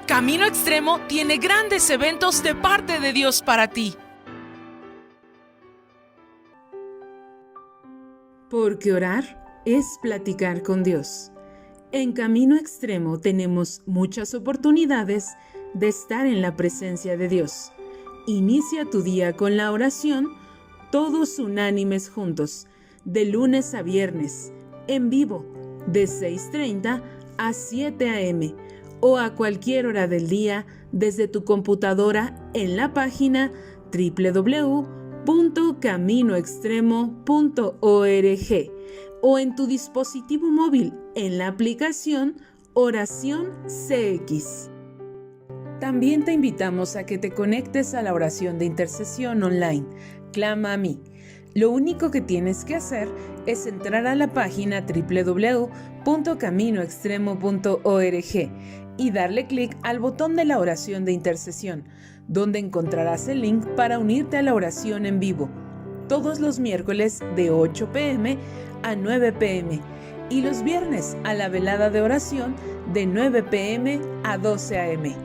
Camino Extremo tiene grandes eventos de parte de Dios para ti. Porque orar es platicar con Dios. En Camino Extremo tenemos muchas oportunidades de estar en la presencia de Dios. Inicia tu día con la oración, todos unánimes juntos, de lunes a viernes, en vivo, de 6:30 a 7 a.m. o a cualquier hora del día desde tu computadora en la página www.caminoextremo.org o en tu dispositivo móvil en la aplicación Oración CX. También te invitamos a que te conectes a la oración de intercesión online, Clama a mí. Lo único que tienes que hacer es entrar a la página www.caminoextremo.org y darle clic al botón de la oración de intercesión, donde encontrarás el link para unirte a la oración en vivo, todos los miércoles de 8 p.m. a 9 p.m. y los viernes a la velada de oración de 9 p.m. a 12 a.m.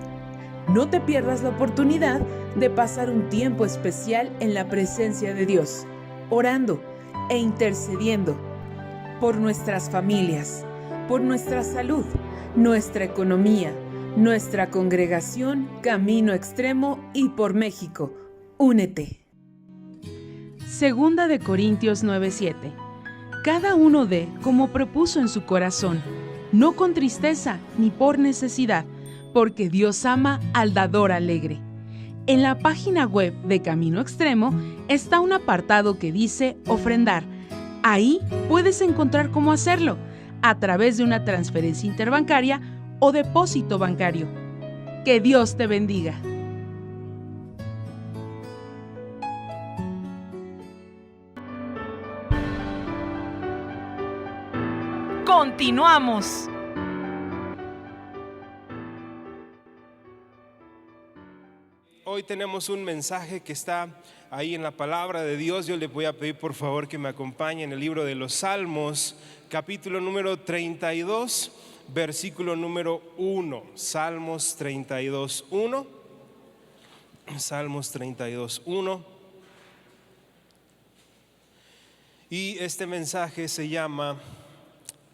No te pierdas la oportunidad de pasar un tiempo especial en la presencia de Dios, orando e intercediendo por nuestras familias, por nuestra salud, nuestra economía, nuestra congregación Camino Extremo y por México. Únete. Segunda de Corintios 9:7. Cada uno dé como propuso en su corazón, no con tristeza ni por necesidad, porque Dios ama al dador alegre. En la página web de Camino Extremo está un apartado que dice ofrendar. Ahí puedes encontrar cómo hacerlo, a través de una transferencia interbancaria o depósito bancario. Que Dios te bendiga. Continuamos. Hoy tenemos un mensaje que está ahí en la palabra de Dios. Yo le voy a pedir por favor que me acompañe en el libro de los Salmos, capítulo número 32, versículo número 1. Salmos 32, 1. Salmos 32, 1. Y este mensaje se llama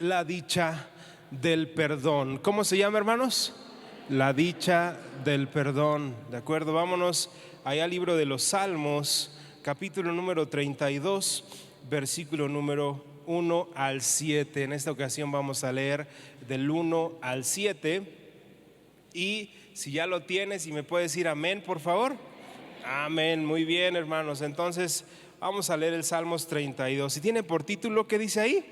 La dicha del perdón. ¿Cómo se llama, hermanos? La dicha del perdón. ¿De acuerdo? Vámonos allá al libro de los Salmos, capítulo número 32, versículo número 1 al 7. En esta ocasión vamos a leer del 1 al 7. Y si ya lo tienes y me puedes decir amén, por favor. Amén. Muy bien, hermanos. Entonces vamos a leer el Salmos 32. ¿Y tiene por título qué dice ahí?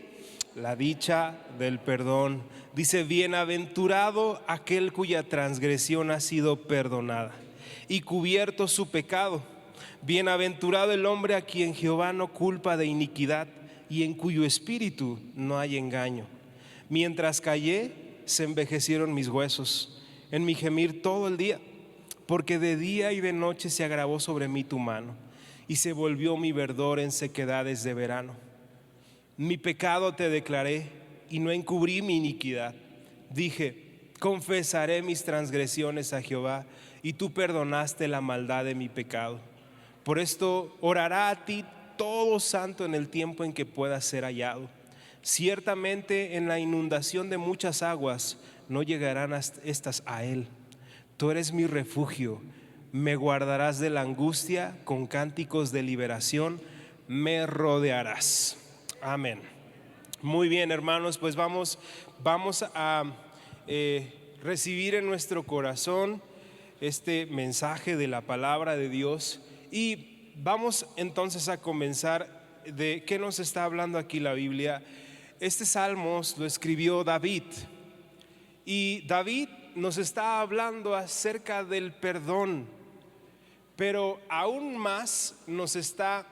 La dicha del perdón. Dice: bienaventurado aquel cuya transgresión ha sido perdonada y cubierto su pecado. Bienaventurado el hombre a quien Jehová no culpa de iniquidad y en cuyo espíritu no hay engaño. Mientras callé, se envejecieron mis huesos en mi gemir todo el día, porque de día y de noche se agravó sobre mí tu mano y se volvió mi verdor en sequedades de verano. Mi pecado te declaré y no encubrí mi iniquidad. Dije: confesaré mis transgresiones a Jehová, y tú perdonaste la maldad de mi pecado. Por esto orará a ti todo santo en el tiempo en que pueda ser hallado. Ciertamente en la inundación de muchas aguas no llegarán estas a él. Tú eres mi refugio, me guardarás de la angustia, con cánticos de liberación me rodearás. Amén. Muy bien, hermanos, pues vamos a recibir en nuestro corazón este mensaje de la palabra de Dios y vamos entonces a comenzar. ¿De qué nos está hablando aquí la Biblia? Este Salmos lo escribió David y David nos está hablando acerca del perdón, pero aún más nos está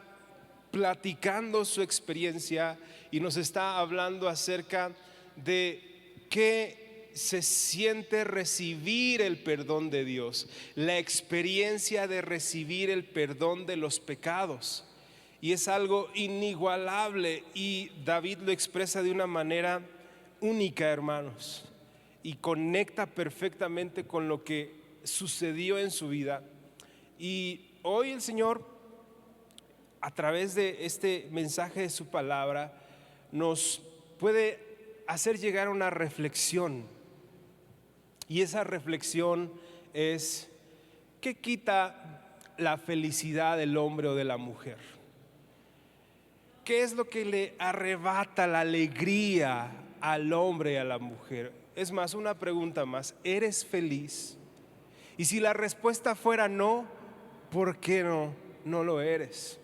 platicando su experiencia y nos está hablando acerca de qué se siente recibir el perdón de Dios, la experiencia de recibir el perdón de los pecados. Y es algo inigualable y David lo expresa de una manera única, hermanos. y conecta perfectamente con lo que sucedió en su vida. Y hoy el Señor, a través de este mensaje de su palabra, nos puede hacer llegar a una reflexión. Y esa reflexión es: ¿qué quita la felicidad del hombre o de la mujer? ¿Qué es lo que le arrebata la alegría al hombre y a la mujer? Es más, una pregunta más: ¿eres feliz? Y si la respuesta fuera no, ¿por qué no lo eres?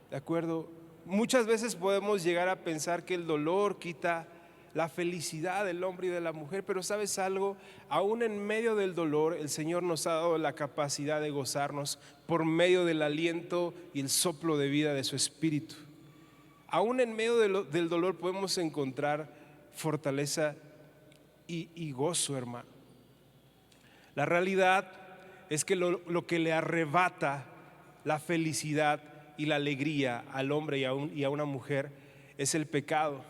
¿De acuerdo? Muchas veces podemos llegar a pensar que el dolor quita la felicidad del hombre y de la mujer, pero ¿sabes algo? Aún en medio del dolor, el Señor nos ha dado la capacidad de gozarnos por medio del aliento y el soplo de vida de su Espíritu. Aún en medio del dolor podemos encontrar fortaleza y gozo, hermano. La realidad es que lo que le arrebata la felicidad y la alegría al hombre y a una mujer es el pecado.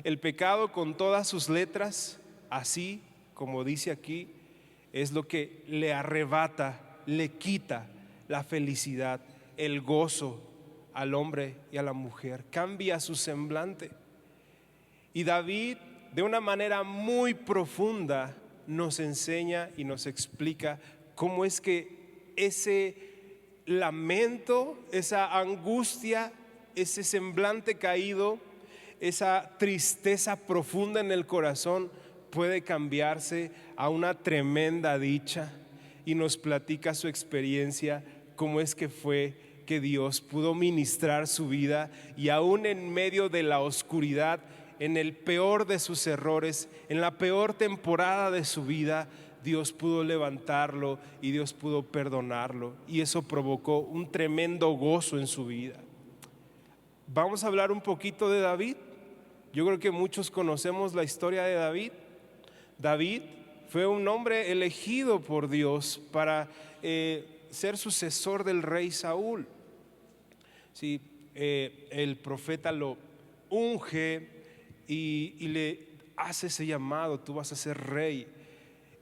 El pecado, con todas sus letras, así como dice aquí, es lo que le arrebata, le quita la felicidad, el gozo al hombre y a la mujer. Cambia su semblante. Y David, de una manera muy profunda, nos enseña y nos explica cómo es que ese lamento, esa angustia, ese semblante caído, esa tristeza profunda en el corazón puede cambiarse a una tremenda dicha. Y nos platica su experiencia, cómo es que fue que Dios pudo ministrar su vida, y aún en medio de la oscuridad, en el peor de sus errores, en la peor temporada de su vida, Dios pudo levantarlo y Dios pudo perdonarlo, y eso provocó un tremendo gozo en su vida. Vamos a hablar un poquito de David. Yo creo que muchos conocemos la historia de David. David fue un hombre elegido por Dios para ser sucesor del rey Saúl. Sí, el profeta lo unge y le hace ese llamado: tú vas a ser rey.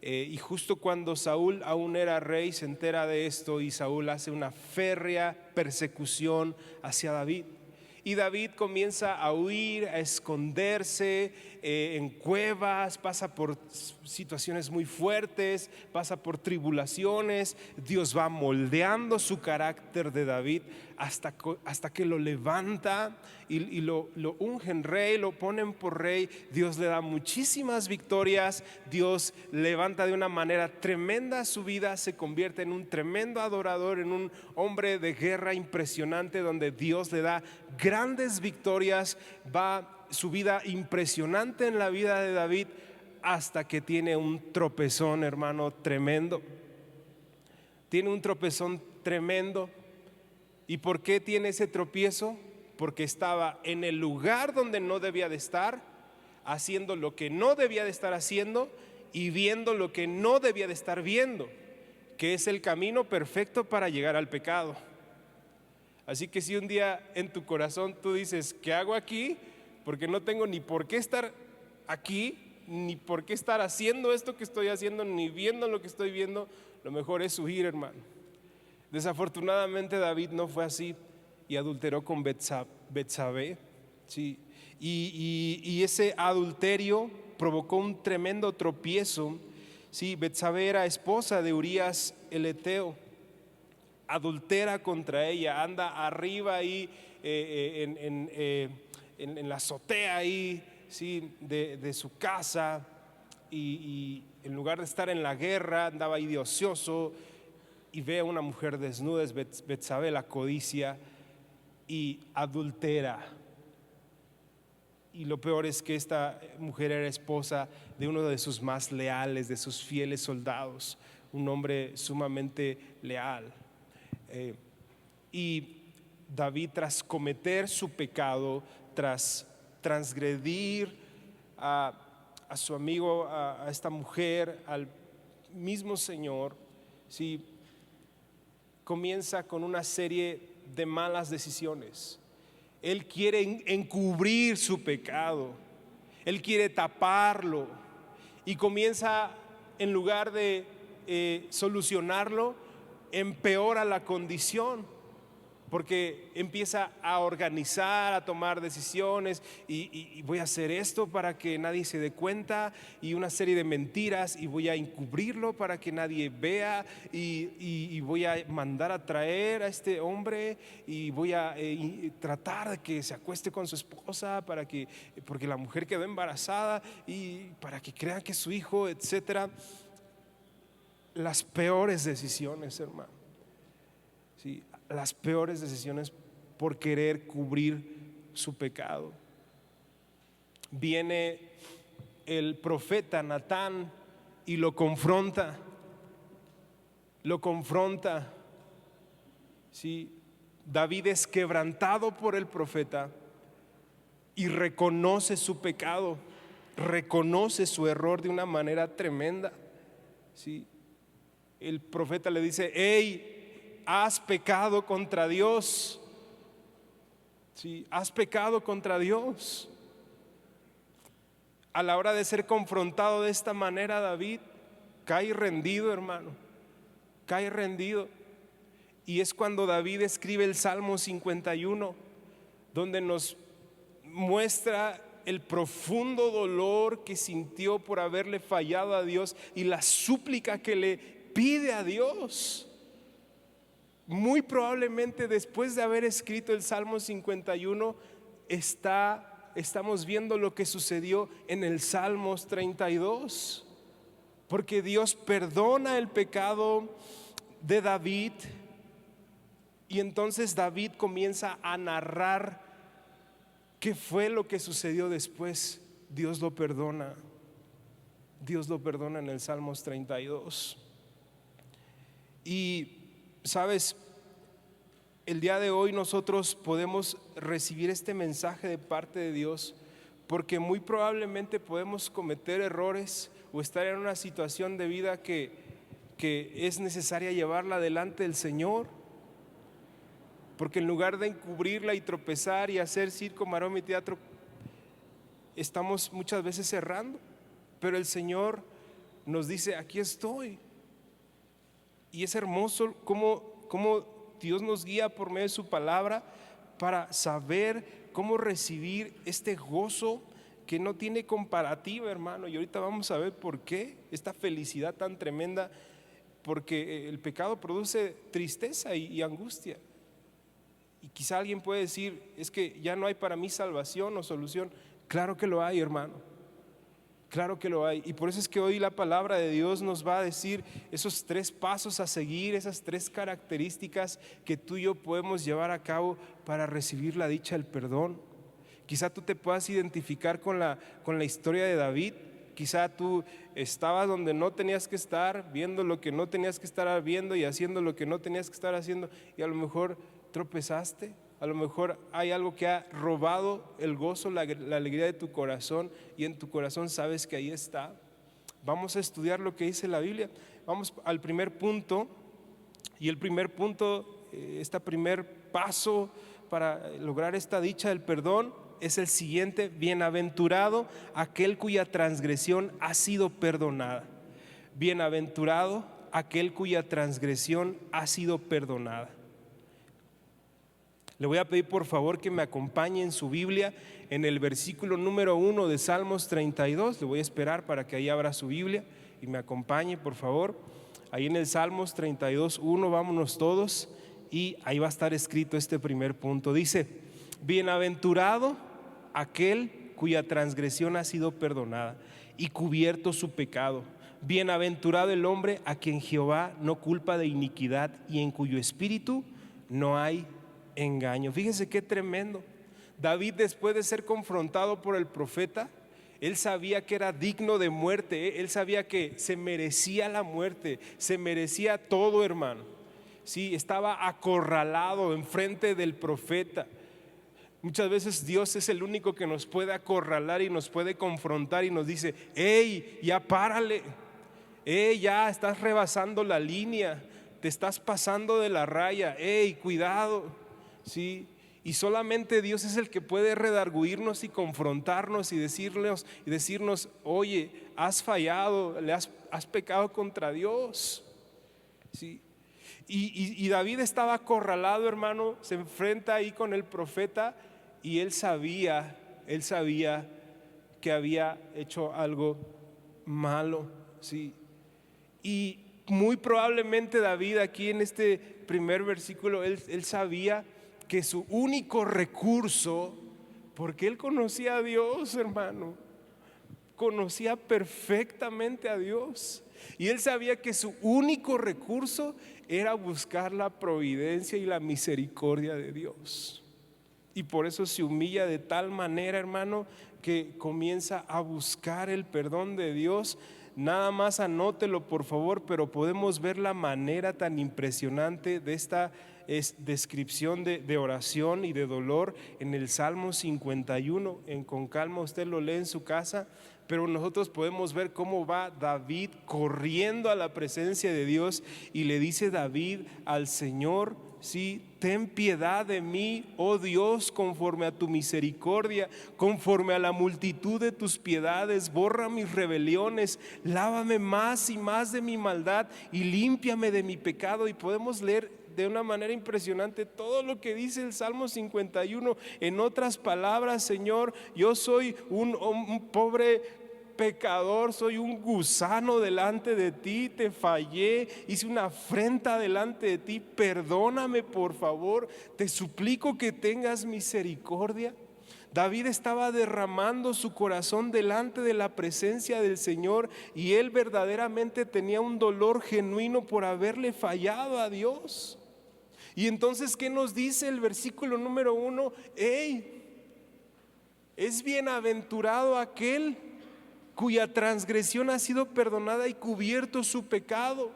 Y justo cuando Saúl aún era rey, se entera de esto, y Saúl hace una férrea persecución hacia David. Y David comienza a huir, a esconderse en cuevas, pasa por situaciones muy fuertes, pasa por tribulaciones. Dios va moldeando su carácter de David hasta que lo levanta y lo ungen rey, lo ponen por rey. Dios le da muchísimas victorias, Dios levanta de una manera tremenda su vida, se convierte en un tremendo adorador, en un hombre de guerra impresionante, donde Dios le da grandes victorias. Va su vida impresionante en la vida de David, hasta que tiene un tropezón, hermano, tremendo. Tiene un tropezón tremendo. ¿Y por qué tiene ese tropiezo? Porque estaba en el lugar donde no debía de estar, haciendo lo que no debía de estar haciendo y viendo lo que no debía de estar viendo, que es el camino perfecto para llegar al pecado. Así que si un día en tu corazón tú dices: ¿qué hago aquí? Porque no tengo ni por qué estar aquí, ni por qué estar haciendo esto que estoy haciendo, ni viendo lo que estoy viendo, lo mejor es huir, hermano. Desafortunadamente David no fue así y adulteró con Betsabé, ¿sí? Y ese adulterio provocó un tremendo tropiezo, ¿sí? Betsabé era esposa de Urías el Eteo. Adultera contra ella, anda arriba ahí en la azotea ahí, ¿sí? de su casa, y en lugar de estar en la guerra, andaba ahí de ocioso, y ve a una mujer desnuda, es Betsabé, la codicia, y adultera. Y lo peor es que esta mujer era esposa de uno de sus más leales, de sus fieles soldados, un hombre sumamente leal. Y David, tras cometer su pecado, tras transgredir a su amigo, a esta mujer, al mismo Señor, ¿sí? Comienza con una serie de malas decisiones. Él quiere encubrir su pecado, él quiere taparlo, y comienza, en lugar de solucionarlo, empeora la condición, porque empieza a organizar, a tomar decisiones y voy a hacer esto para que nadie se dé cuenta, y una serie de mentiras, y voy a encubrirlo para que nadie vea, y voy a mandar a traer a este hombre, y voy a tratar de que se acueste con su esposa porque la mujer quedó embarazada, y para que crean que es su hijo, etcétera. Las peores decisiones, hermano. Sí, las peores decisiones por querer cubrir su pecado. Viene el profeta Natán y lo confronta. Sí, David es quebrantado por el profeta y reconoce su pecado, reconoce su error de una manera tremenda. Sí, el profeta le dice: hey, has pecado contra Dios. Sí, has pecado contra Dios. A la hora de ser confrontado de esta manera, David cae rendido, hermano, cae rendido. Y es cuando David escribe el Salmo 51, donde nos muestra el profundo dolor que sintió por haberle fallado a Dios y la súplica que le pide a Dios. Muy probablemente después de haber escrito el Salmo 51 estamos viendo lo que sucedió en el Salmos 32, porque Dios perdona el pecado de David, y entonces David comienza a narrar qué fue lo que sucedió después. Dios lo perdona en el Salmos 32. Y sabes, el día de hoy nosotros podemos recibir este mensaje de parte de Dios, porque muy probablemente podemos cometer errores o estar en una situación de vida que es necesaria llevarla delante del Señor, porque en lugar de encubrirla y tropezar y hacer circo, maroma y teatro, estamos muchas veces errando. Pero el Señor nos dice: aquí estoy. Y es hermoso cómo Dios nos guía por medio de su palabra para saber cómo recibir este gozo que no tiene comparativa, hermano. Y ahorita vamos a ver por qué esta felicidad tan tremenda, porque el pecado produce tristeza y angustia. Y quizá alguien puede decir: es que ya no hay para mí salvación o solución. Claro que lo hay, hermano. Claro que lo hay. Y por eso es que hoy la palabra de Dios nos va a decir esos 3 pasos a seguir, esas 3 características que tú y yo podemos llevar a cabo para recibir la dicha del perdón. Quizá tú te puedas identificar con la historia de David. Quizá tú estabas donde no tenías que estar, viendo lo que no tenías que estar viendo y haciendo lo que no tenías que estar haciendo, y a lo mejor tropezaste. A lo mejor hay algo que ha robado el gozo, la alegría de tu corazón, y en tu corazón sabes que ahí está. Vamos a estudiar lo que dice la Biblia. Vamos al primer punto, y el primer punto, este primer paso para lograr esta dicha del perdón es el siguiente: bienaventurado aquel cuya transgresión ha sido perdonada. Bienaventurado aquel cuya transgresión ha sido perdonada. Le voy a pedir por favor que me acompañe en su Biblia en el versículo número 1 de Salmos 32. Le voy a esperar para que ahí abra su Biblia y me acompañe, por favor. Ahí en el Salmos 32:1, vámonos todos, y ahí va a estar escrito este primer punto. Dice: bienaventurado aquel cuya transgresión ha sido perdonada y cubierto su pecado. Bienaventurado el hombre a quien Jehová no culpa de iniquidad y en cuyo espíritu no hay engaño. Fíjese qué tremendo. David, después de ser confrontado por el profeta, él sabía que era digno de muerte. Él sabía que se merecía la muerte, se merecía todo, hermano. Sí, estaba acorralado enfrente del profeta. Muchas veces Dios es el único que nos puede acorralar y nos puede confrontar y nos dice: hey, ya párale, hey, ya estás rebasando la línea, te estás pasando de la raya, hey, cuidado. Sí, Y solamente Dios es el que puede redarguirnos y confrontarnos y decirnos, oye, has fallado, has pecado contra Dios. ¿Sí? Y David estaba acorralado, hermano, se enfrenta ahí con el profeta y él sabía que había hecho algo malo, ¿sí? Y muy probablemente David aquí en este primer versículo, él sabía que su único recurso, porque él conocía a Dios, hermano, conocía perfectamente a Dios, y él sabía que su único recurso era buscar la providencia y la misericordia de Dios. Y por eso se humilla de tal manera, hermano, que comienza a buscar el perdón de Dios. Nada más anótelo, por favor, pero podemos ver la manera tan impresionante de esta descripción de oración y de dolor en el Salmo 51. Con calma usted lo lee en su casa, pero nosotros podemos ver cómo va David corriendo a la presencia de Dios y le dice David al Señor: sí, ten piedad de mí, oh Dios, conforme a tu misericordia, conforme a la multitud de tus piedades, borra mis rebeliones, lávame más y más de mi maldad y límpiame de mi pecado. Y podemos leer de una manera impresionante todo lo que dice el Salmo 51. En otras palabras, Señor, yo soy un pobre pecador, soy un gusano delante de ti, te fallé, hice una afrenta delante de ti, perdóname por favor, te suplico que tengas misericordia. David estaba derramando su corazón delante de la presencia del Señor y él verdaderamente tenía un dolor genuino por haberle fallado a Dios. Y entonces, ¿qué nos dice el versículo número 1? Es bienaventurado aquel cuya transgresión ha sido perdonada y cubierto su pecado.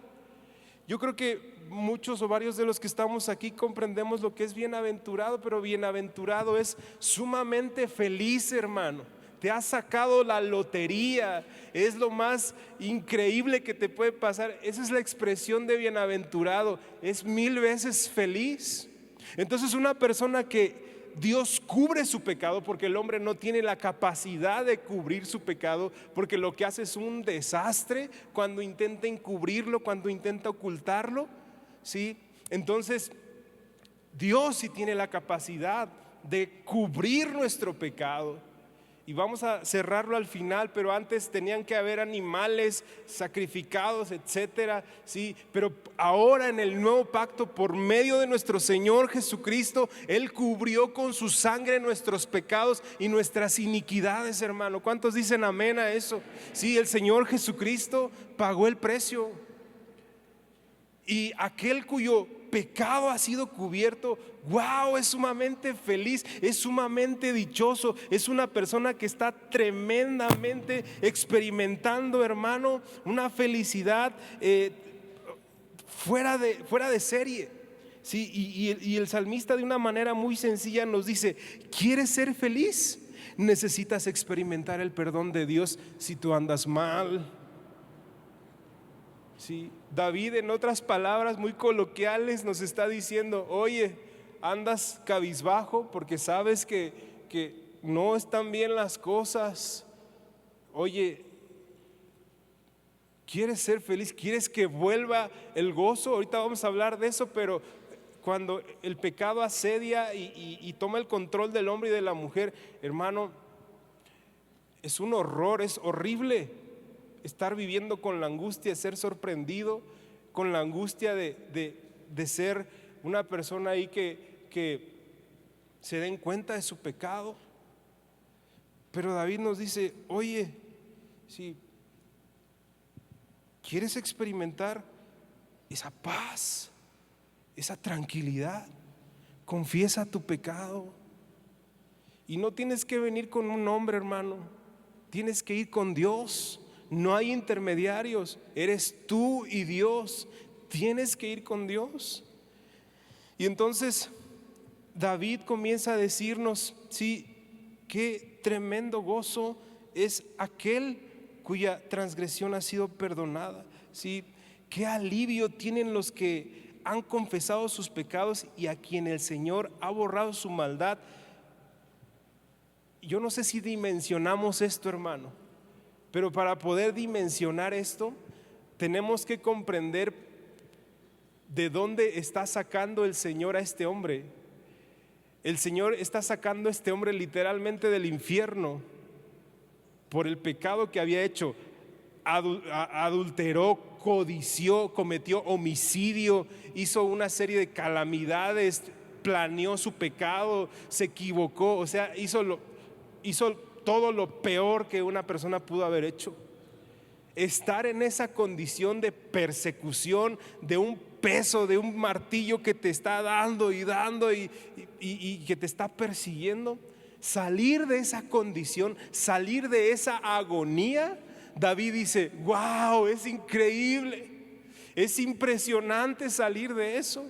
Yo creo que muchos o varios de los que estamos aquí comprendemos lo que es bienaventurado, pero bienaventurado es sumamente feliz, hermano. Te has sacado la lotería, es lo más increíble que te puede pasar. Esa es la expresión de bienaventurado, es 1000 veces feliz. Entonces, una persona que Dios cubre su pecado, porque el hombre no tiene la capacidad de cubrir su pecado, porque lo que hace es un desastre cuando intenta encubrirlo, cuando intenta ocultarlo, ¿sí? Entonces Dios sí tiene la capacidad de cubrir nuestro pecado. Y vamos a cerrarlo al final, pero antes tenían que haber animales sacrificados, etcétera, sí. Pero ahora en el nuevo pacto, por medio de nuestro Señor Jesucristo, Él cubrió con su sangre nuestros pecados y nuestras iniquidades, hermano. ¿Cuántos dicen amén a eso? Sí, el Señor Jesucristo pagó el precio. Y aquel cuyo pecado ha sido cubierto, wow, es sumamente feliz, es sumamente dichoso, es una persona que está tremendamente experimentando, hermano, una felicidad fuera de serie. Sí, y el salmista de una manera muy sencilla nos dice: ¿quieres ser feliz? Necesitas experimentar el perdón de Dios si tú andas mal. Sí, David, en otras palabras muy coloquiales, nos está diciendo: oye, andas cabizbajo porque sabes que no están bien las cosas. Oye, ¿quieres ser feliz? ¿Quieres que vuelva el gozo? Ahorita vamos a hablar de eso, pero cuando el pecado asedia y toma el control del hombre y de la mujer, hermano, es un horror, es horrible estar viviendo con la angustia de ser sorprendido, con la angustia de ser una persona ahí que se den cuenta de su pecado. Pero David nos dice: oye, si quieres experimentar esa paz, esa tranquilidad, confiesa tu pecado. Y no tienes que venir con un hombre, hermano, tienes que ir con Dios. No hay intermediarios, eres tú y Dios. Tienes que ir con Dios. Y entonces David comienza a decirnos: sí, qué tremendo gozo es aquel cuya transgresión ha sido perdonada. Sí, qué alivio tienen los que han confesado sus pecados y a quien el Señor ha borrado su maldad. Yo no sé si dimensionamos esto, hermano, pero para poder dimensionar esto, tenemos que comprender de dónde está sacando el Señor a este hombre. El Señor está sacando a este hombre literalmente del infierno por el pecado que había hecho. Adulteró, codició, cometió homicidio, hizo una serie de calamidades, planeó su pecado, se equivocó, o sea, hizo todo lo peor que una persona pudo haber hecho. Estar en esa condición de persecución, de un peso, de un martillo que te está dando y que te está persiguiendo, salir de esa condición, salir de esa agonía. David dice: wow, es increíble, es impresionante salir de eso.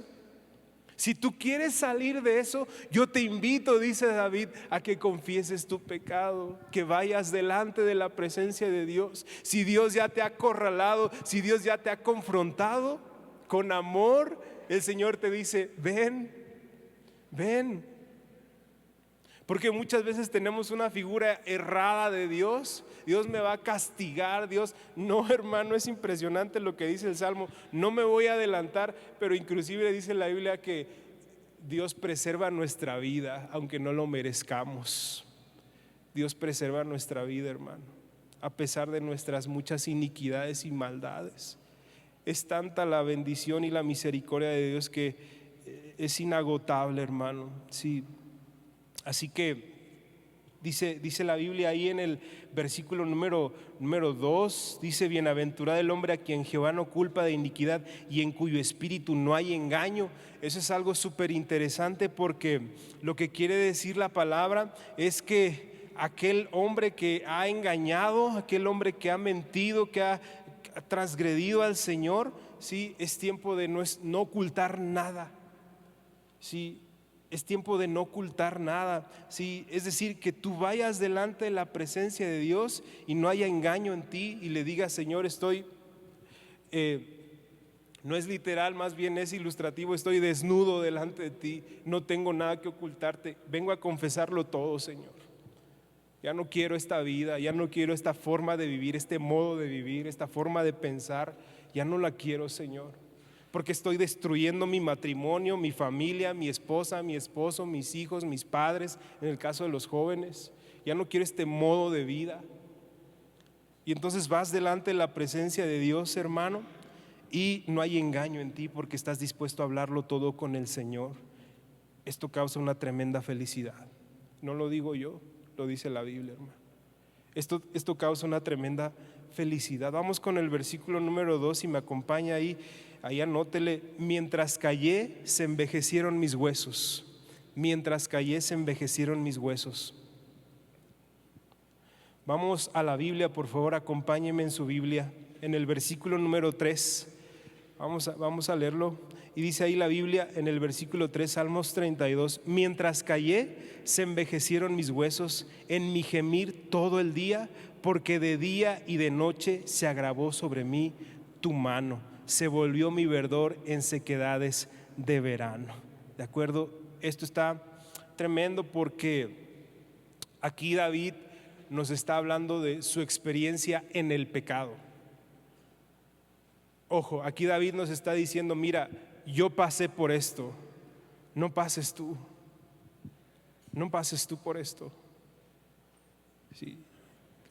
Si tú quieres salir de eso, yo te invito, dice David, a que confieses tu pecado, que vayas delante de la presencia de Dios. Si Dios ya te ha acorralado, si Dios ya te ha confrontado, con amor, el Señor te dice: ven, ven. Porque muchas veces tenemos una figura errada de Dios. Dios me va a castigar, Dios. No, hermano, es impresionante lo que dice el Salmo. No me voy a adelantar, pero inclusive dice la Biblia que Dios preserva nuestra vida, aunque no lo merezcamos. Dios preserva nuestra vida, hermano, a pesar de nuestras muchas iniquidades y maldades. Es tanta la bendición y la misericordia de Dios que es inagotable, hermano. Sí. Así que dice la Biblia ahí en el versículo número 2, dice: bienaventurado el hombre a quien Jehová no culpa de iniquidad y en cuyo espíritu no hay engaño. Eso es algo súper interesante, porque lo que quiere decir la palabra es que aquel hombre que ha engañado, aquel hombre que ha mentido, que ha transgredido al Señor, sí, es tiempo de no ocultar nada. Sí, es tiempo de no ocultar nada, ¿sí? Es decir, que tú vayas delante de la presencia de Dios y no haya engaño en ti y le digas: Señor, no es literal, más bien es ilustrativo, estoy desnudo delante de ti, no tengo nada que ocultarte, vengo a confesarlo todo, Señor. Ya no quiero esta vida, ya no quiero esta forma de vivir, este modo de vivir, esta forma de pensar, ya no la quiero, Señor. Porque estoy destruyendo mi matrimonio, mi familia, mi esposa, mi esposo, mis hijos, mis padres, en el caso de los jóvenes. Ya no quiero este modo de vida. Y entonces vas delante de la presencia de Dios, hermano, y no hay engaño en ti, porque estás dispuesto a hablarlo todo con el Señor. Esto causa una tremenda felicidad. No lo digo yo, lo dice la Biblia, hermano. Esto causa una tremenda felicidad. Vamos con el versículo número 2, si me acompaña ahí anótele: mientras callé se envejecieron mis huesos. Mientras callé se envejecieron mis huesos. Vamos a la Biblia, por favor, acompáñenme en su Biblia, en el versículo número 3. Vamos a leerlo. Y dice ahí la Biblia en el versículo 3, Salmos 32: mientras callé se envejecieron mis huesos en mi gemir todo el día, porque de día y de noche se agravó sobre mí tu mano, se volvió mi verdor en sequedades de verano. ¿De acuerdo? Esto está tremendo, porque aquí David nos está hablando de su experiencia en el pecado. Ojo, aquí David nos está diciendo: mira, yo pasé por esto, no pases tú. No pases tú por esto. ¿Sí?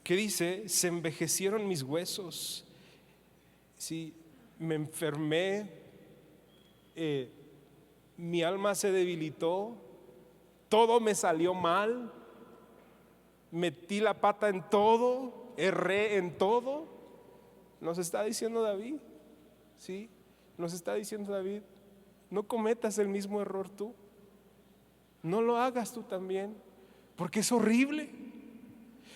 ¿Qué dice? Se envejecieron mis huesos. Sí, me enfermé, mi alma se debilitó, todo me salió mal, metí la pata en todo, erré en todo. Nos está diciendo David, ¿sí? Nos está diciendo David: no cometas el mismo error tú, no lo hagas tú también, porque es horrible.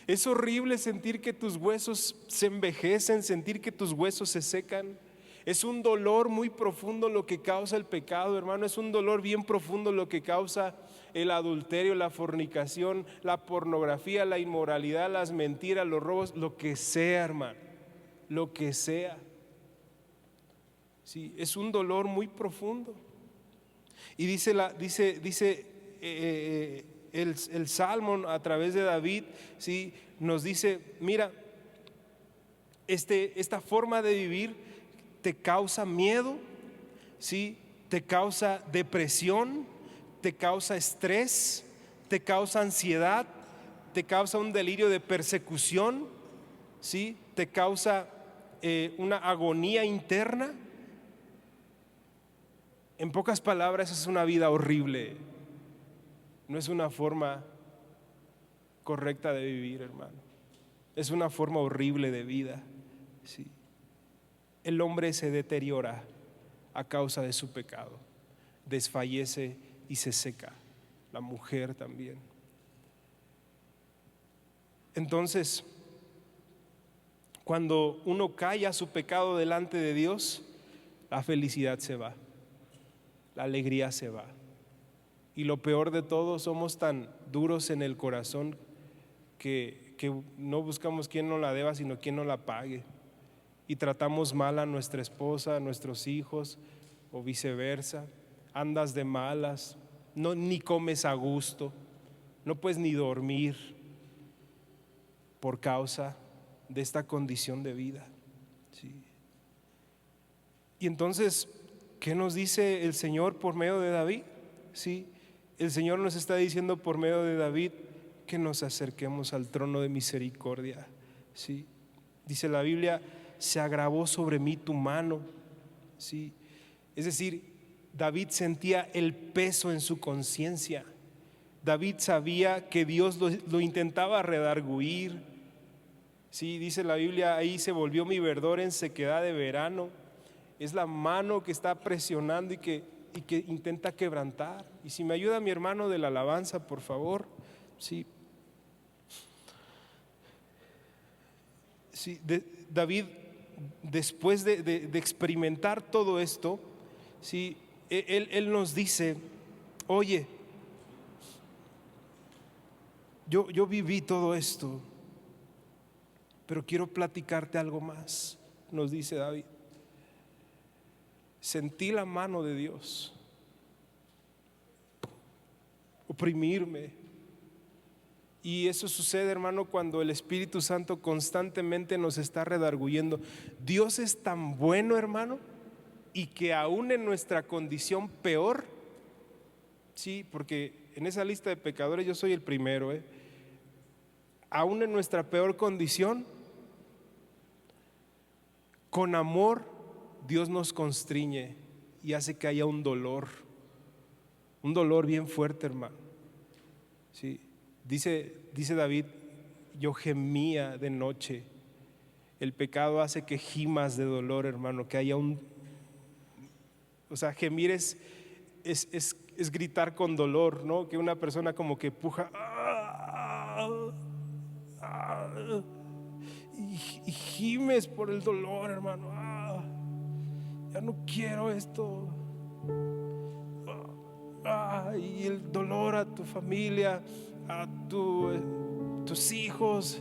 Es horrible sentir que tus huesos se envejecen, sentir que tus huesos se secan. Es un dolor muy profundo lo que causa el pecado, hermano. Es un dolor bien profundo lo que causa el adulterio, la fornicación, la pornografía, la inmoralidad, las mentiras, los robos, lo que sea, hermano, lo que sea. Sí, es un dolor muy profundo. Y dice el Salmo a través de David, ¿sí? Nos dice, mira, esta forma de vivir te causa miedo, ¿sí? Te causa depresión, te causa estrés, te causa ansiedad, te causa un delirio de persecución, ¿sí? Te causa una agonía interna. En pocas palabras, es una vida horrible. No es una forma correcta de vivir, hermano. Es una forma horrible de vida, ¿sí? El hombre se deteriora a causa de su pecado, desfallece y se seca. La mujer también. Entonces, cuando uno calla su pecado delante de Dios, la felicidad se va, la alegría se va. Y lo peor de todo, somos tan duros en el corazón que no buscamos quién nos la deba, sino quién nos la pague. Y tratamos mal a nuestra esposa, a nuestros hijos, o viceversa. Andas de malas, ni comes a gusto, no puedes ni dormir por causa de esta condición de vida, ¿sí? Y entonces, ¿qué nos dice el Señor por medio de David? ¿Sí? El Señor nos está diciendo por medio de David que nos acerquemos al trono de misericordia, ¿sí? Dice la Biblia, se agravó sobre mí tu mano, ¿sí? Es decir, David sentía el peso en su conciencia. David sabía que Dios lo intentaba redarguir, ¿sí? Dice la Biblia, ahí se volvió mi verdor en sequedad de verano. Es la mano que está presionando y que intenta quebrantar. Y si me ayuda mi hermano de la alabanza, por favor. Sí. Sí, David, después de experimentar todo esto, sí, él nos dice, oye, yo viví todo esto, pero quiero platicarte algo más, nos dice David. Sentí la mano de Dios oprimirme. Y eso sucede, hermano, cuando el Espíritu Santo constantemente nos está redarguyendo. Dios es tan bueno, hermano, y que aún en nuestra condición peor, sí, porque en esa lista de pecadores yo soy el primero, aún en nuestra peor condición, con amor Dios nos constriñe y hace que haya un dolor bien fuerte, hermano. Sí. Dice David, yo gemía de noche. El pecado hace que gimas de dolor, hermano, que haya gemir es gritar con dolor, ¿no? Que una persona como que puja y gimes por el dolor, hermano. Ya no quiero esto. Y el dolor a tu familia, a tus hijos,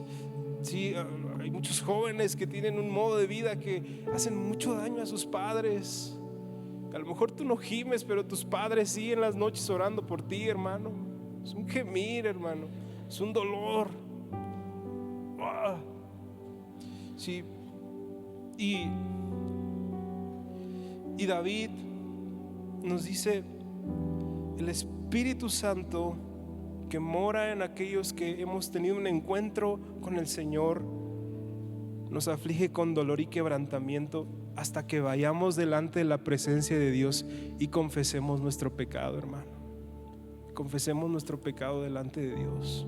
sí, hay muchos jóvenes que tienen un modo de vida que hacen mucho daño a sus padres. A lo mejor tú no gimes, pero tus padres sí en las noches orando por ti, hermano. Es un gemir, hermano, es un dolor. Sí. Y David nos dice, el Espíritu Santo que mora en aquellos que hemos tenido un encuentro con el Señor nos aflige con dolor y quebrantamiento hasta que vayamos delante de la presencia de Dios y confesemos nuestro pecado, hermano. Confesemos nuestro pecado delante de Dios.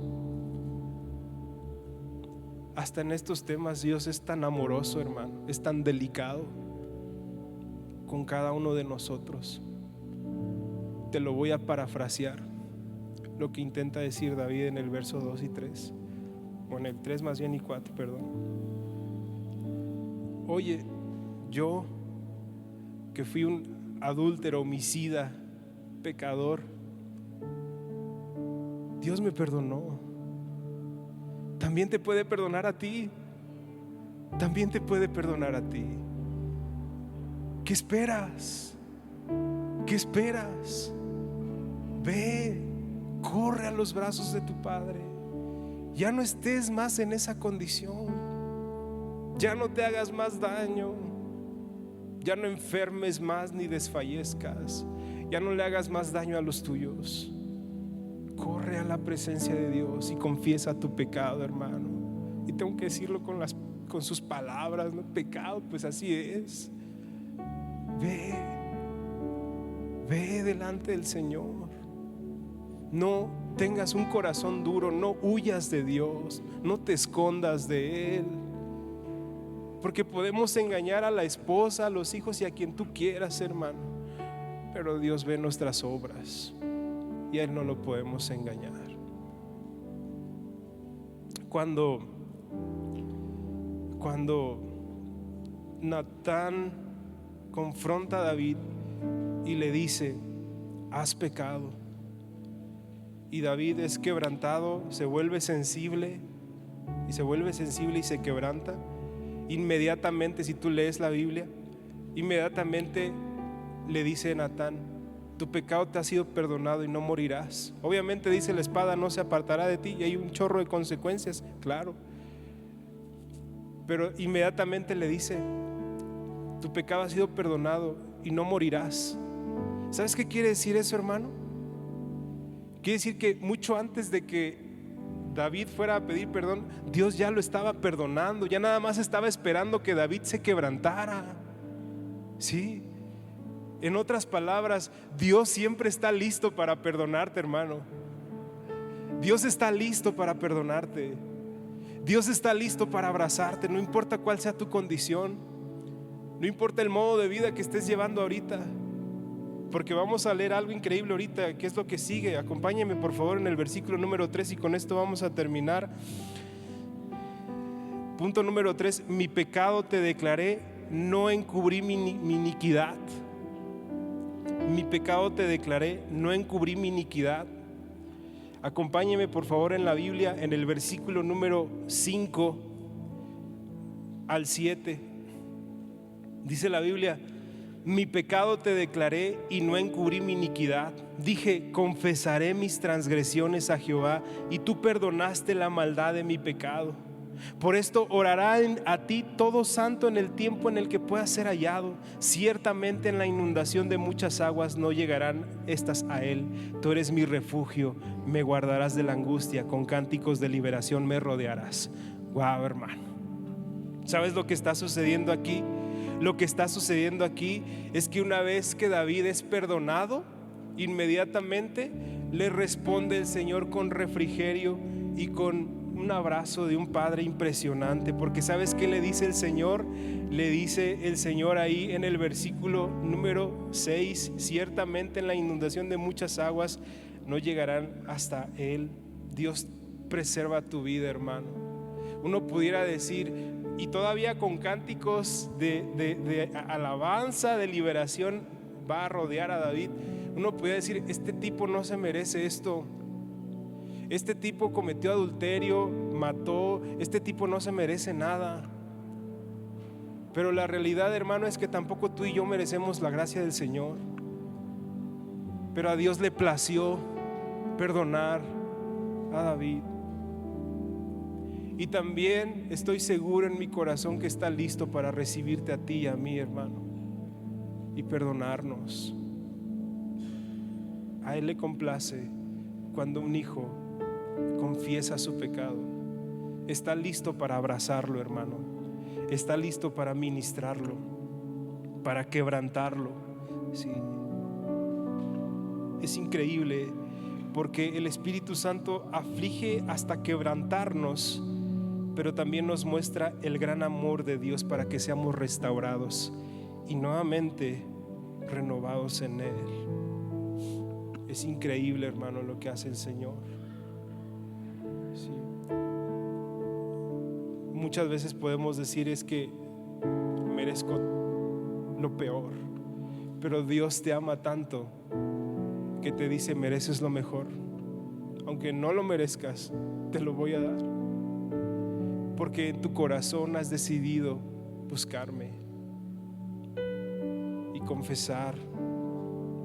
Hasta en estos temas Dios es tan amoroso, hermano, es tan delicado con cada uno de nosotros. Te lo voy a parafrasear, lo que intenta decir David en el verso 2 y 3, o en el 3 más bien y 4, perdón. Oye, yo que fui un adúltero, homicida, pecador, Dios me perdonó. También te puede perdonar a ti. También te puede perdonar a ti. ¿Qué esperas? ¿Qué esperas? Ve, corre a los brazos de tu Padre. Ya no estés más en esa condición. Ya no te hagas más daño. Ya no enfermes más ni desfallezcas. Ya no le hagas más daño a los tuyos. Corre a la presencia de Dios y confiesa tu pecado, hermano. Y tengo que decirlo con sus palabras, ¿no? Pecado, pues así es. Ve delante del Señor. No tengas un corazón duro, no huyas de Dios, no te escondas de Él. Porque podemos engañar a la esposa, a los hijos y a quien tú quieras, hermano. Pero Dios ve nuestras obras y a Él no lo podemos engañar. Cuando Natán confronta a David y le dice: has pecado, y David es quebrantado, se vuelve sensible y se quebranta. Inmediatamente, si tú lees la Biblia, inmediatamente le dice Natán: tu pecado te ha sido perdonado y no morirás. Obviamente dice, la espada no se apartará de ti, y hay un chorro de consecuencias, claro. Pero inmediatamente le dice: tu pecado ha sido perdonado y no morirás. ¿Sabes qué quiere decir eso, hermano? Quiere decir que mucho antes de que David fuera a pedir perdón, Dios ya lo estaba perdonando. Ya nada más estaba esperando que David se quebrantara. ¿Sí? En otras palabras, Dios siempre está listo para perdonarte, hermano. Dios está listo para perdonarte. Dios está listo para abrazarte. No importa cuál sea tu condición, no importa el modo de vida que estés llevando ahorita. Porque vamos a leer algo increíble ahorita, que es lo que sigue. Acompáñenme por favor en el versículo número 3 y con esto vamos a terminar. Punto número 3: mi pecado te declaré, no encubrí mi iniquidad. Mi pecado te declaré, no encubrí mi iniquidad. Acompáñenme por favor en la Biblia, en el versículo número 5 al 7. Dice la Biblia: mi pecado te declaré y no encubrí mi iniquidad. Dije: confesaré mis transgresiones a Jehová, y tú perdonaste la maldad de mi pecado. Por esto orará a ti todo santo en el tiempo en el que pueda ser hallado. Ciertamente en la inundación de muchas aguas no llegarán estas a él. Tú eres mi refugio, me guardarás de la angustia, con cánticos de liberación me rodearás. Wow, hermano, ¿sabes lo que está sucediendo aquí? Lo que está sucediendo aquí es que una vez que David es perdonado, inmediatamente le responde el Señor con refrigerio y con un abrazo de un padre impresionante. Porque ¿sabes qué le dice el Señor? Le dice el Señor ahí en el versículo número 6: ciertamente en la inundación de muchas aguas no llegarán hasta él. Dios preserva tu vida, hermano. Uno pudiera decir, y todavía con cánticos de alabanza, de liberación, va a rodear a David. Uno pudiera decir: este tipo no se merece esto. Este tipo cometió adulterio, mató, este tipo no se merece nada. Pero la realidad, hermano, es que tampoco tú y yo merecemos la gracia del Señor. Pero a Dios le plació perdonar a David. Y también estoy seguro en mi corazón que está listo para recibirte a ti y a mí, hermano, y perdonarnos. A Él le complace cuando un hijo confiesa su pecado. Está listo para abrazarlo, hermano. Está listo para ministrarlo, para quebrantarlo. Sí. Es increíble porque el Espíritu Santo aflige hasta quebrantarnos, pero también nos muestra el gran amor de Dios para que seamos restaurados y nuevamente renovados en Él. Es increíble, hermano, lo que hace el Señor. Sí. Muchas veces podemos decir: es que merezco lo peor, pero Dios te ama tanto que te dice: mereces lo mejor. Aunque no lo merezcas, te lo voy a dar, porque en tu corazón has decidido buscarme. confesar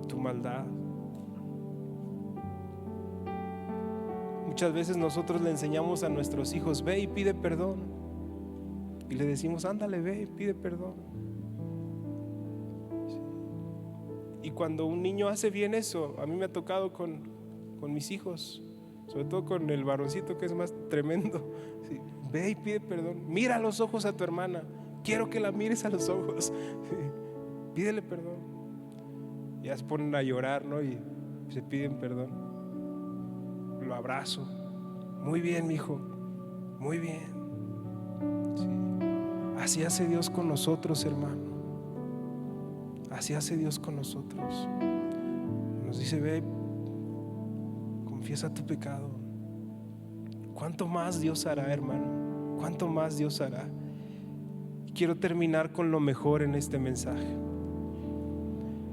tu maldad. Muchas veces nosotros le enseñamos a nuestros hijos: ve y pide perdón. Y le decimos: ándale, ve y pide perdón. Y cuando un niño hace bien eso, a mí me ha tocado con mis hijos, sobre todo con el varoncito que es más tremendo. Sí, ve y pide perdón. Mira a los ojos a tu hermana. Quiero que la mires a los ojos. Sí, pídele perdón. Ya se ponen a llorar, ¿no? Y se piden perdón. Lo abrazo. Muy bien, mijo. Muy bien. Sí. Así hace Dios con nosotros, hermano. Así hace Dios con nosotros. Nos dice: ve, confiesa tu pecado. ¿Cuánto más Dios hará, hermano? ¿Cuánto más Dios hará? Quiero terminar con lo mejor en este mensaje.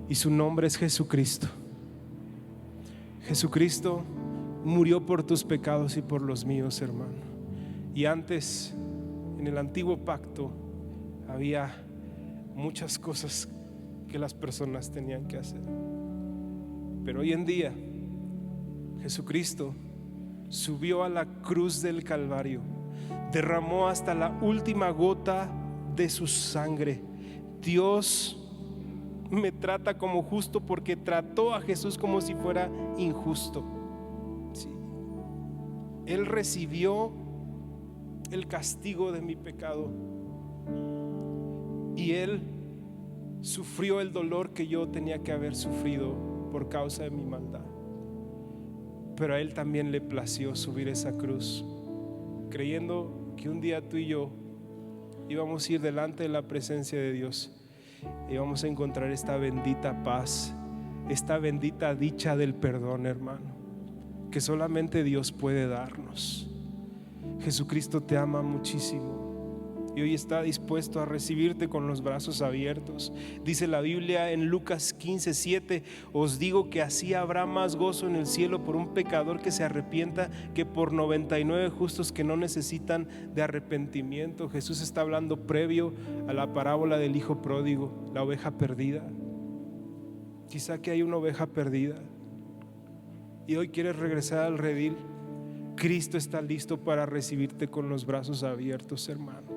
Y su nombre es Jesucristo. Jesucristo murió por tus pecados y por los míos, hermano. Y antes, en el antiguo pacto, había muchas cosas que las personas tenían que hacer. Pero hoy en día, Jesucristo subió a la cruz del Calvario, derramó hasta la última gota de su sangre. Dios me trata como justo porque trató a Jesús como si fuera injusto. Sí. Él recibió el castigo de mi pecado y Él sufrió el dolor que yo tenía que haber sufrido por causa de mi maldad. Pero a Él también le plació subir esa cruz, creyendo que un día tú y yo íbamos a ir delante de la presencia de Dios y vamos a encontrar esta bendita paz, esta bendita dicha del perdón, hermano, que solamente Dios puede darnos. Jesucristo te ama muchísimo y hoy está dispuesto a recibirte con los brazos abiertos. Dice la Biblia en Lucas 15:7: os digo que así habrá más gozo en el cielo por un pecador que se arrepienta que por 99 justos que no necesitan de arrepentimiento. Jesús está hablando previo a la parábola del hijo pródigo, la oveja perdida. Quizá que hay una oveja perdida y hoy quieres regresar al redil. Cristo está listo para recibirte con los brazos abiertos, hermano.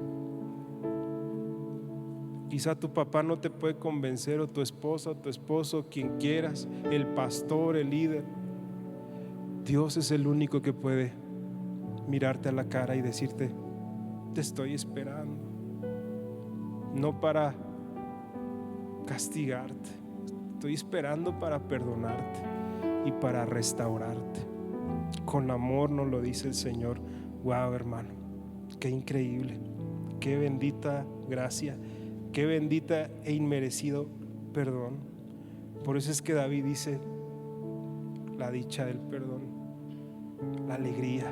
Quizá tu papá no te puede convencer, o tu esposa, o tu esposo, quien quieras, el pastor, el líder. Dios es el único que puede mirarte a la cara y decirte: te estoy esperando, no para castigarte, estoy esperando para perdonarte y para restaurarte. Con amor nos lo dice el Señor. Wow, hermano, qué increíble, qué bendita gracia, qué bendita e inmerecido perdón. Por eso es que David dice: la dicha del perdón, la alegría.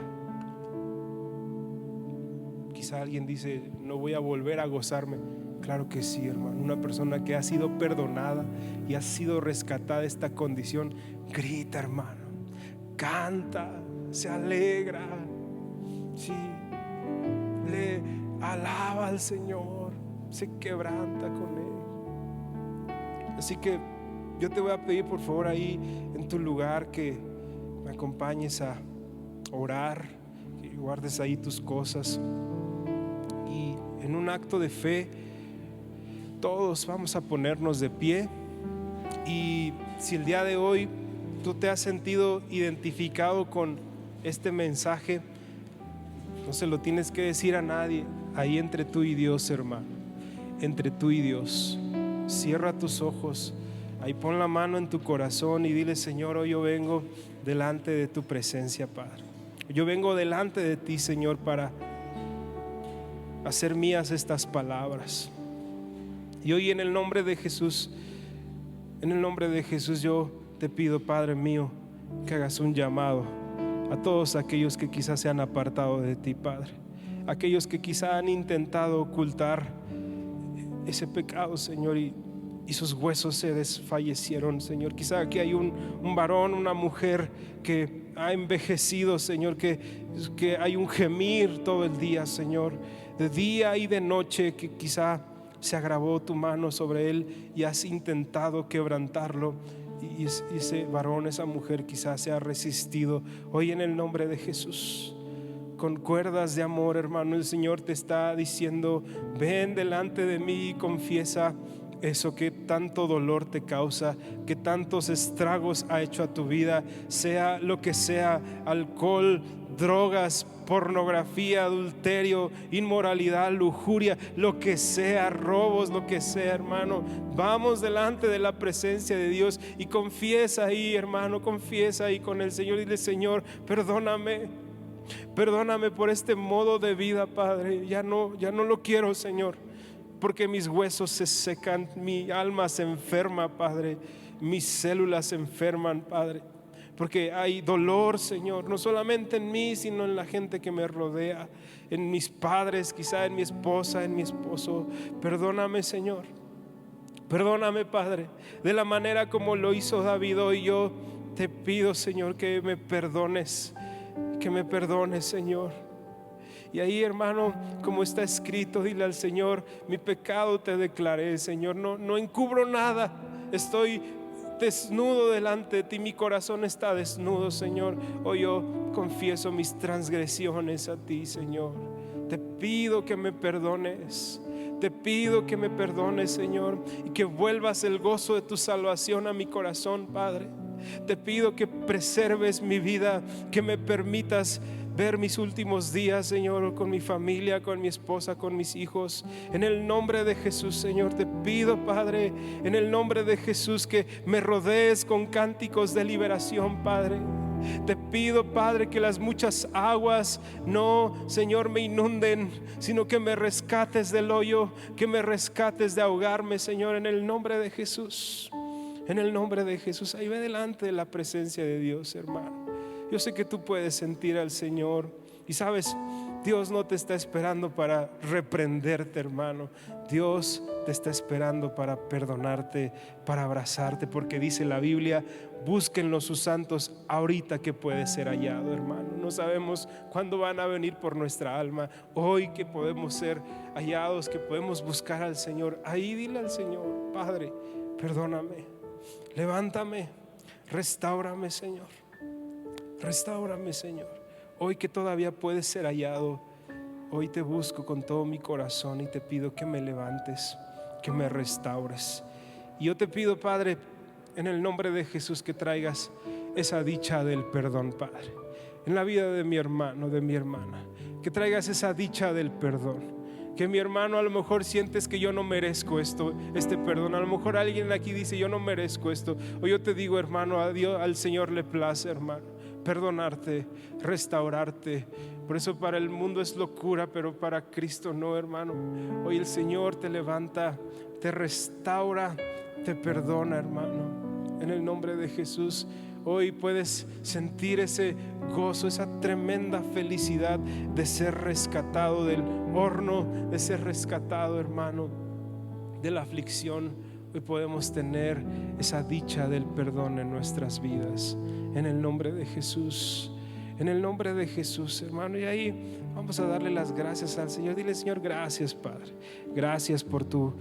Quizá alguien dice: no voy a volver a gozarme. Claro que sí, hermano. Una persona que ha sido perdonada y ha sido rescatada de esta condición, grita, hermano, canta, se alegra, sí, le alaba al Señor, se quebranta con Él. Así que yo te voy a pedir, por favor, ahí en tu lugar, que me acompañes a orar, que guardes ahí tus cosas y en un acto de fe todos vamos a ponernos de pie. Y si el día de hoy tú te has sentido identificado con este mensaje, no se lo tienes que decir a nadie. Ahí entre tú y Dios, hermano, entre tú y Dios, cierra tus ojos, ahí pon la mano en tu corazón y dile: Señor, hoy yo vengo delante de tu presencia, Padre. Yo vengo delante de ti, Señor, para hacer mías estas palabras. Y hoy en el nombre de Jesús, yo te pido, Padre mío, que hagas un llamado a todos aquellos que quizás se han apartado de ti, Padre. Aquellos que quizás han intentado ocultar ese pecado, Señor, y sus huesos se desfallecieron, Señor. Quizá aquí hay un varón, una mujer que ha envejecido, Señor, que hay un gemir todo el día, Señor, de día y de noche, que quizá se agravó tu mano sobre él y has intentado quebrantarlo, y ese varón, esa mujer quizás se ha resistido. Hoy en el nombre de Jesús, con cuerdas de amor, hermano, el Señor te está diciendo: ven delante de mí y confiesa eso que tanto dolor te causa, que tantos estragos ha hecho a tu vida, sea lo que sea: alcohol, drogas, pornografía, adulterio, inmoralidad, lujuria, lo que sea, robos, lo que sea, hermano. Vamos delante de la presencia de Dios y confiesa ahí, hermano, confiesa ahí con el Señor. Dile: Señor, perdóname por este modo de vida, Padre. Ya no lo quiero, Señor, porque mis huesos se secan, mi alma se enferma, Padre, mis células se enferman, Padre, porque hay dolor, Señor, no solamente en mí, sino en la gente que me rodea, en mis padres, quizá en mi esposa, en mi esposo. Perdóname, Señor, perdóname, Padre, de la manera como lo hizo David. Hoy yo te pido, Señor, que me perdones, Señor. Y ahí, hermano, como está escrito, dile al Señor: mi pecado te declaré, Señor, no encubro nada, estoy desnudo delante de ti, mi corazón está desnudo, Señor. Hoy yo confieso mis transgresiones a ti, Señor. Te pido que me perdones, Señor, y que vuelvas el gozo de tu salvación a mi corazón, Padre. Te pido que preserves mi vida, que me permitas ver mis últimos días, Señor, con mi familia, con mi esposa, con mis hijos. En el nombre de Jesús, Señor, te pido, Padre, en el nombre de Jesús, que me rodees con cánticos de liberación, Padre. Te pido, Padre, que las muchas aguas no, Señor, me inunden, sino que me rescates del hoyo, que me rescates de ahogarme, Señor, en el nombre de Jesús. En el nombre de Jesús. Ahí ve delante de la presencia de Dios, hermano. Yo sé que tú puedes sentir al Señor, y sabes, Dios no te está esperando para reprenderte, hermano. Dios te está esperando para perdonarte, para abrazarte, porque dice la Biblia: búsquenlo sus santos ahorita que puede ser hallado, hermano. No sabemos cuándo van a venir por nuestra alma. Hoy que podemos ser hallados, que podemos buscar al Señor, ahí dile al Señor: Padre, perdóname, levántame, restáurame, Señor. Restáurame, Señor. Hoy que todavía puedes ser hallado, hoy te busco con todo mi corazón y te pido que me levantes, que me restaures. Y yo te pido, Padre, en el nombre de Jesús, que traigas esa dicha del perdón, Padre, en la vida de mi hermano, de mi hermana. Que traigas esa dicha del perdón. Que mi hermano, a lo mejor sientes que yo no merezco este perdón. A lo mejor alguien aquí dice: yo no merezco esto. O yo te digo, hermano, a Dios, al Señor le place, hermano, perdonarte, restaurarte. Por eso para el mundo es locura, pero para Cristo no, hermano. Hoy el Señor te levanta, te restaura, te perdona, hermano. En el nombre de Jesús, hoy puedes sentir ese gozo, esa tremenda felicidad de ser rescatado del horno, de ser rescatado, hermano, de la aflicción. Hoy podemos tener esa dicha del perdón en nuestras vidas. En el nombre de Jesús, en el nombre de Jesús, hermano. Y ahí vamos a darle las gracias al Señor. Dile: Señor, gracias, Padre. Gracias por tu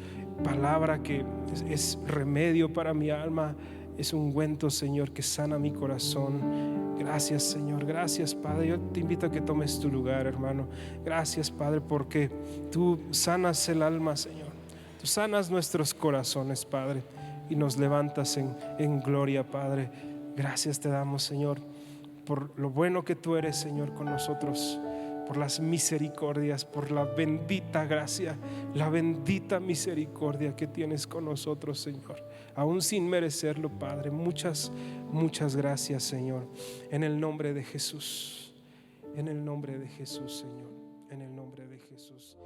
palabra, que es remedio para mi alma. Es un ungüento, Señor, que sana mi corazón. Gracias, Señor. Gracias, Padre. Yo te invito a que tomes tu lugar, hermano. Gracias, Padre, porque tú sanas el alma, Señor. Tú sanas nuestros corazones, Padre, y nos levantas en gloria, Padre. Gracias te damos, Señor, por lo bueno que tú eres, Señor, con nosotros, por las misericordias, por la bendita gracia, la bendita misericordia que tienes con nosotros, Señor, aún sin merecerlo, Padre. Muchas gracias, Señor, en el nombre de Jesús, en el nombre de Jesús, Señor, en el nombre de Jesús.